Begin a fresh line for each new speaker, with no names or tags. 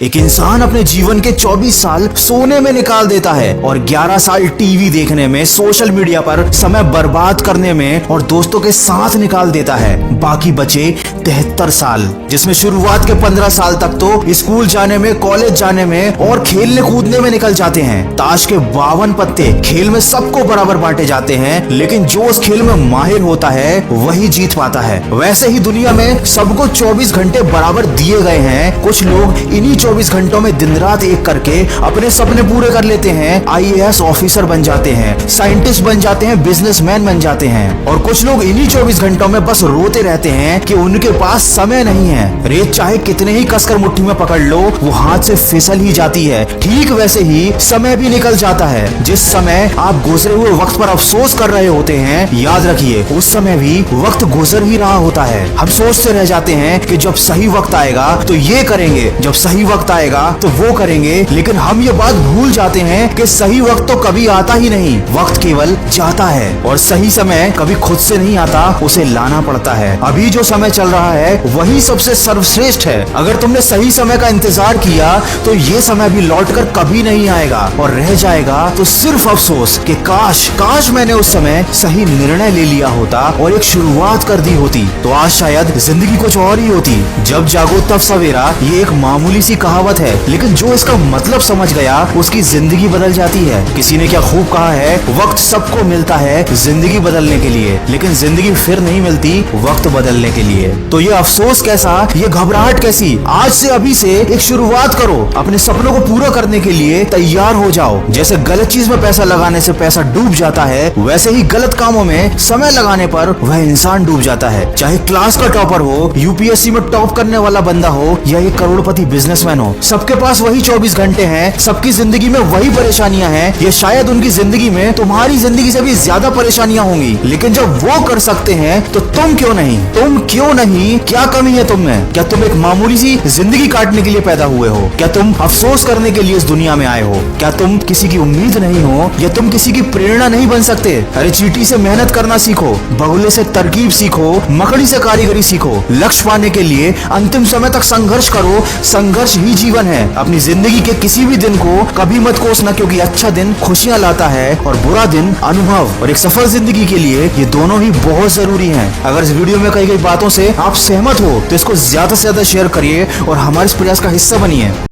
एक इंसान अपने जीवन के 24 साल सोने में निकाल देता है और 11 साल टीवी देखने में, सोशल मीडिया पर समय बर्बाद करने में और दोस्तों के साथ निकाल देता है। बाकी बचे 73 साल, जिसमें शुरुआत के 15 साल तक तो स्कूल जाने में, कॉलेज जाने में और खेलने कूदने में निकल जाते हैं। ताश के 52 पत्ते खेल में सबको बराबर बांटे जाते हैं, लेकिन जो उस खेल में माहिर होता है वही जीत पाता है। वैसे ही दुनिया में सबको 24 घंटे बराबर दिए गए हैं। कुछ लोग इन्हीं 24 घंटों में दिन रात एक करके अपने सपने पूरे कर लेते हैं। IAS ऑफिसर बन जाते हैं, साइंटिस्ट बन जाते हैं, बिजनेसमैन बन जाते हैं। और कुछ लोग इन्हीं 24 घंटों में बस रोते रहते हैं कि उनके पास समय नहीं है। रेत चाहे कितने ही कसकर मुट्ठी में पकड़ लो, वो हाथ से फिसल ही जाती है। ठीक वैसे ही समय भी निकल जाता है। जिस समय आप गुजरे हुए वक्त पर अफसोस कर रहे होते हैं, याद रखिए उस समय भी वक्त गुजर ही रहा होता है। हम सोचते रह जाते हैं कि जब सही वक्त आएगा तो ये करेंगे, जब सही वक्त आएगा तो वो करेंगे, लेकिन हम ये बात भूल जाते हैं कि सही वक्त तो कभी आता ही नहीं। वक्त केवल जाता है और सही समय कभी खुद से नहीं आता, उसे लाना पड़ता है। अभी जो समय चल रहा है वही सबसे सर्वश्रेष्ठ है। अगर तुमने सही समय का इंतजार किया तो ये समय भी लौटकर कभी नहीं आएगा और रह जाएगा तो सिर्फ अफसोस कि काश मैंने उस समय सही निर्णय ले लिया होता और एक शुरुआत कर दी होती, तो आज शायद जिंदगी कुछ और ही होती। जब जागो तब सवेरा, ये एक मामूली सी कहावत है, लेकिन जो इसका मतलब समझ गया उसकी जिंदगी बदल जाती है। किसी ने क्या खूब कहा है, वक्त सबको मिलता है जिंदगी बदलने के लिए, लेकिन जिंदगी फिर नहीं मिलती वक्त बदलने के लिए। तो ये अफसोस कैसा, ये घबराहट कैसी, आज से अभी से एक शुरुआत करो। अपने सपनों को पूरा करने के लिए तैयार हो जाओ। जैसे गलत चीज में पैसा लगाने से पैसा डूब जाता है, वैसे ही गलत कामों में समय लगाने पर वह इंसान डूब जाता है। चाहे क्लास का टॉपर हो, UPSC में टॉप करने वाला बंदा हो या एक करोड़पति बिजनेसमैन हो, सबके पास वही 24 घंटे हैं, सबकी जिंदगी में वही परेशानियां हैं। ये शायद उनकी जिंदगी में तुम्हारी जिंदगी से भी ज्यादा परेशानियां होंगी, लेकिन जब वो कर सकते हैं तो तुम क्यों नहीं? क्या कमी है तुम में? क्या तुम एक मामूली सी जिंदगी काटने के लिए पैदा हुए हो? क्या तुम अफसोस करने के लिए इस दुनिया में आए हो? क्या तुम किसी की उम्मीद नहीं हो या तुम किसी की प्रेरणा नहीं बन सकते? अरे चींटी से मेहनत करना सीखो, बगुले से तरकीब सीखो, मकड़ी से कारीगरी सीखो। लक्ष्य पाने के लिए अंतिम समय तक संघर्ष करो। संघर्ष ही जीवन है। अपनी जिंदगी के किसी भी दिन को कभी मत कोसना, क्योंकि अच्छा दिन खुशियां लाता है और बुरा दिन अनुभव। और एक सफल जिंदगी के लिए ये दोनों ही बहुत जरूरी हैं। अगर इस वीडियो में कही गई बातों से आप सहमत हो तो इसको ज्यादा से ज्यादा शेयर करिए और हमारे इस प्रयास का हिस्सा बनिए।